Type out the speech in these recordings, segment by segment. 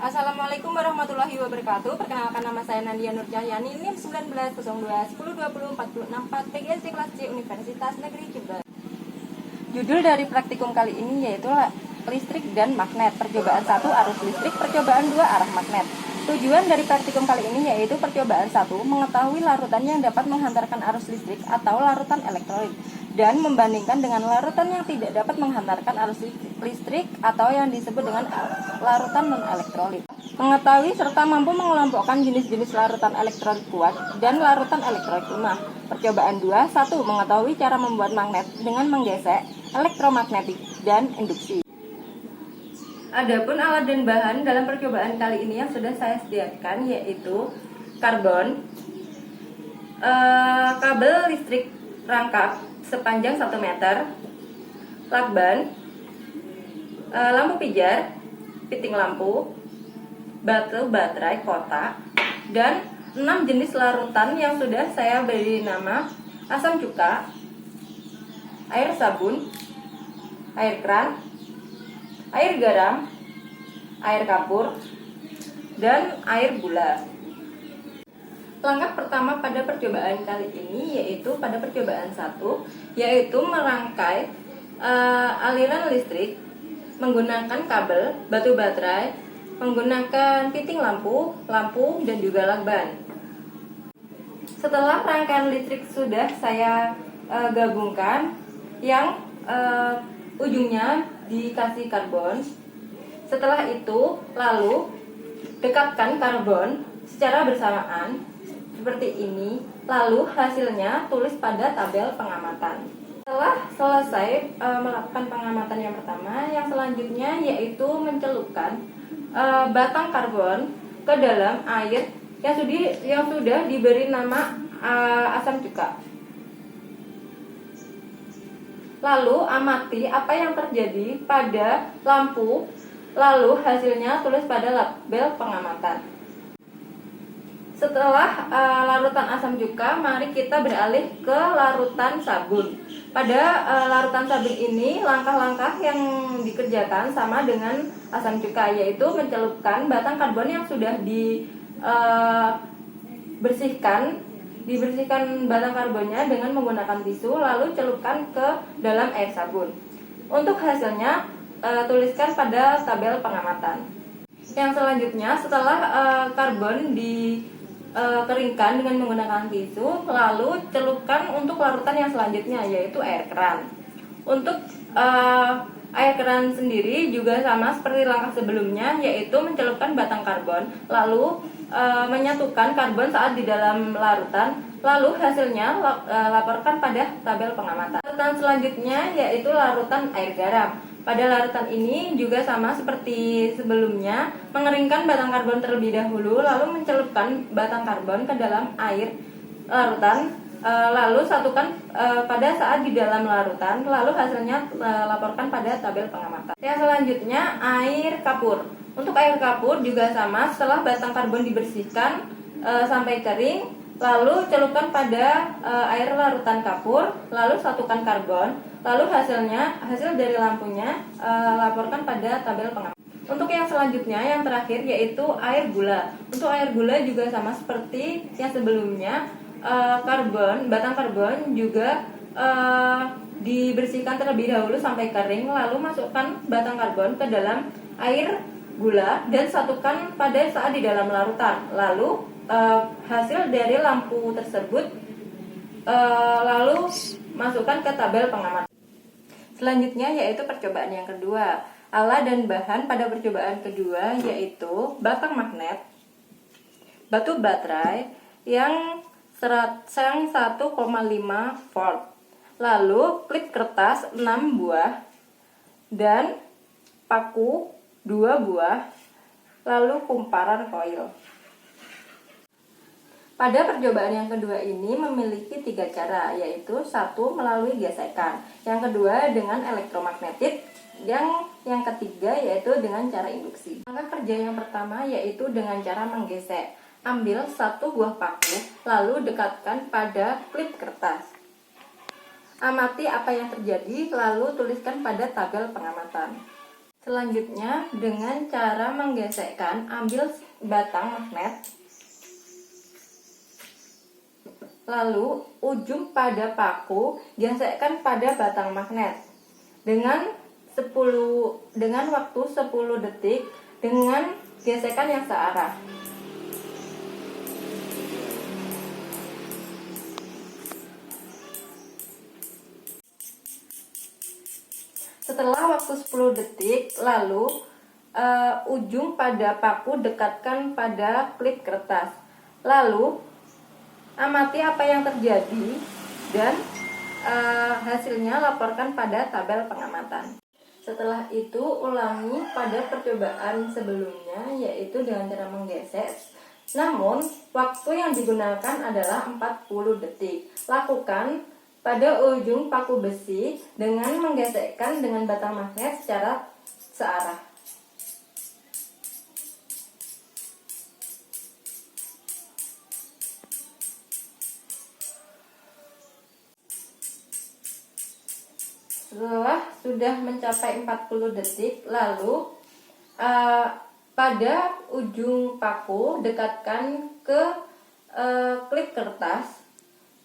Assalamualaikum warahmatullahi wabarakatuh. Perkenalkan, nama saya Nandia Nur Cahyani, NIM 1902 1020 46 PGSD kelas C Universitas Negeri Jember. Judul dari praktikum kali ini yaitu listrik dan magnet. Percobaan 1 arus listrik, percobaan 2 arah magnet. Tujuan dari praktikum kali ini yaitu percobaan 1 mengetahui larutan yang dapat menghantarkan arus listrik atau larutan elektrolit dan membandingkan dengan larutan yang tidak dapat menghantarkan arus listrik atau yang disebut dengan larutan non-elektrolit. Mengetahui serta mampu mengelompokkan jenis-jenis larutan elektrolit kuat dan larutan elektrolit lemah. Percobaan 2, 1 mengetahui cara membuat magnet dengan menggesek, elektromagnetik, dan induksi. Adapun alat dan bahan dalam percobaan kali ini yang sudah saya sediakan yaitu karbon, kabel listrik rangkap sepanjang 1 meter, lakban, lampu pijar, piting lampu, batu baterai kotak, dan 6 jenis larutan yang sudah saya beri nama asam cuka, air sabun, air keran, air garam, air kapur, dan air gula. Langkah pertama pada percobaan kali ini yaitu pada percobaan 1, yaitu merangkai aliran listrik menggunakan kabel, batu baterai, menggunakan piting lampu, dan juga lakban. Setelah rangkaian listrik sudah saya gabungkan, yang ujungnya dikasih karbon. Setelah itu lalu dekatkan karbon secara bersamaan seperti ini, lalu hasilnya tulis pada tabel pengamatan. Setelah selesai melakukan pengamatan yang pertama, yang selanjutnya yaitu mencelupkan batang karbon ke dalam air yang sudah diberi nama asam cuka. Lalu amati apa yang terjadi pada lampu, lalu hasilnya tulis pada label pengamatan. Setelah larutan asam cuka, mari kita beralih ke larutan sabun. Pada larutan sabun ini, langkah-langkah yang dikerjakan sama dengan asam cuka, yaitu mencelupkan batang karbon yang sudah dibersihkan batang karbonnya dengan menggunakan tisu, lalu celupkan ke dalam air sabun. Untuk hasilnya, tuliskan pada tabel pengamatan. Yang selanjutnya, setelah karbon dikeringkan dengan menggunakan tisu, lalu celupkan untuk larutan yang selanjutnya, yaitu air keran. Untuk air keran sendiri juga sama seperti langkah sebelumnya, yaitu mencelupkan batang karbon, lalu menyatukan karbon saat di dalam larutan, lalu hasilnya laporkan pada tabel pengamatan. Larutan selanjutnya yaitu larutan air garam. Pada larutan ini juga sama seperti sebelumnya, mengeringkan batang karbon terlebih dahulu, lalu mencelupkan batang karbon ke dalam air larutan, lalu satukan pada saat di dalam larutan, lalu hasilnya laporkan pada tabel pengamatan. Yang selanjutnya air kapur. Untuk air kapur juga sama, setelah batang karbon dibersihkan sampai kering, lalu celupkan pada air larutan kapur, lalu satukan karbon, lalu hasil dari lampunya laporkan pada tabel pengamatan. Untuk yang selanjutnya, yang terakhir yaitu air gula. Untuk air gula juga sama seperti yang sebelumnya, batang karbon juga dibersihkan terlebih dahulu sampai kering, lalu masukkan batang karbon ke dalam air gula dan satukan pada saat di dalam larutan. Lalu hasil dari lampu tersebut lalu masukkan ke tabel pengamatan. Selanjutnya yaitu percobaan yang kedua. Alat dan bahan pada percobaan kedua yaitu batang magnet, batu baterai yang 1,5 volt, lalu klip kertas 6 buah, dan paku 2 buah, lalu kumparan koil. Pada percobaan yang kedua ini memiliki 3 cara, yaitu 1 melalui gesekan, yang kedua dengan elektromagnetik, yang ketiga yaitu dengan cara induksi. Langkah kerja yang pertama yaitu dengan cara menggesek. Ambil 1 buah paku, lalu dekatkan pada klip kertas. Amati apa yang terjadi, lalu tuliskan pada tabel pengamatan. Selanjutnya, dengan cara menggesekkan, ambil batang magnet, lalu ujung pada paku gesekkan pada batang magnet dengan waktu 10 detik dengan gesekan yang searah. Setelah waktu 10 detik, lalu ujung pada paku dekatkan pada klip kertas. Lalu amati apa yang terjadi dan hasilnya laporkan pada tabel pengamatan. Setelah itu ulangi pada percobaan sebelumnya, yaitu dengan cara menggesek. Namun waktu yang digunakan adalah 40 detik. Lakukan pada ujung paku besi dengan menggesekkan dengan batang magnet secara searah. Setelah sudah mencapai 40 detik, lalu pada ujung paku dekatkan ke klip kertas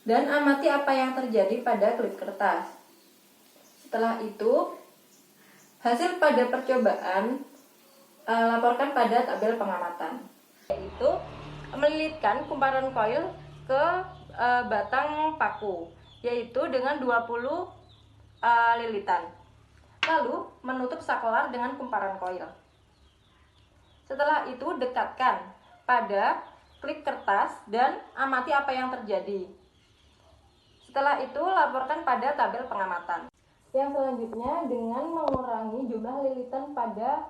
dan amati apa yang terjadi pada klip kertas. Setelah itu, hasil pada percobaan laporkan pada tabel pengamatan, yaitu melilitkan kumparan koil ke batang paku, yaitu dengan 20 lilitan. Lalu menutup saklar dengan kumparan koil. Setelah itu dekatkan pada klip kertas dan amati apa yang terjadi. Setelah itu laporkan pada tabel pengamatan. Yang selanjutnya dengan mengurangi jumlah lilitan pada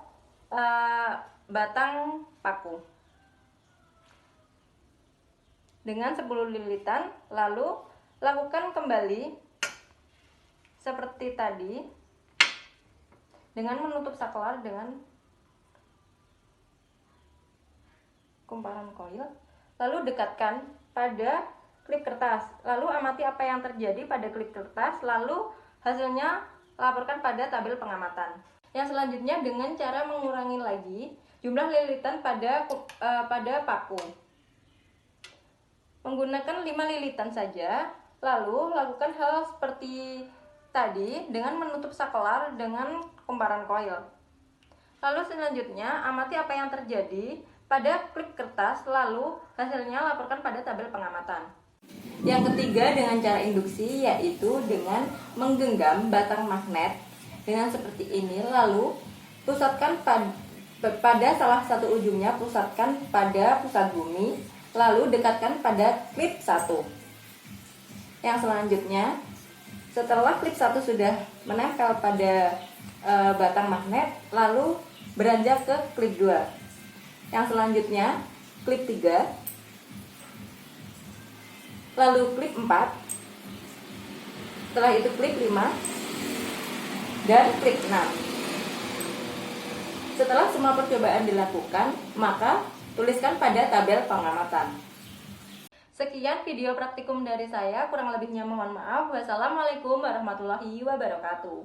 batang paku dengan 10 lilitan, lalu lakukan kembali seperti tadi dengan menutup saklar dengan kumparan koil, lalu dekatkan pada klip kertas, lalu amati apa yang terjadi pada klip kertas, lalu hasilnya laporkan pada tabel pengamatan. Yang selanjutnya dengan cara mengurangi lagi jumlah lilitan pada paku menggunakan 5 lilitan saja, lalu lakukan hal seperti tadi dengan menutup saklar dengan kumparan koil. Lalu selanjutnya amati apa yang terjadi pada klip kertas, lalu hasilnya laporkan pada tabel pengamatan. Yang ketiga dengan cara induksi, yaitu dengan menggenggam batang magnet dengan seperti ini, lalu pusatkan pada salah satu ujungnya, pusatkan pada pusat bumi, lalu dekatkan pada klip 1. Yang selanjutnya, setelah klip 1 sudah menempel pada batang magnet, lalu beranjak ke klip 2. Yang selanjutnya klip 3, lalu klip 4, setelah itu klip 5, dan klip 6. Setelah semua percobaan dilakukan, maka tuliskan pada tabel pengamatan. Sekian video praktikum dari saya, kurang lebihnya mohon maaf. Wassalamualaikum warahmatullahi wabarakatuh.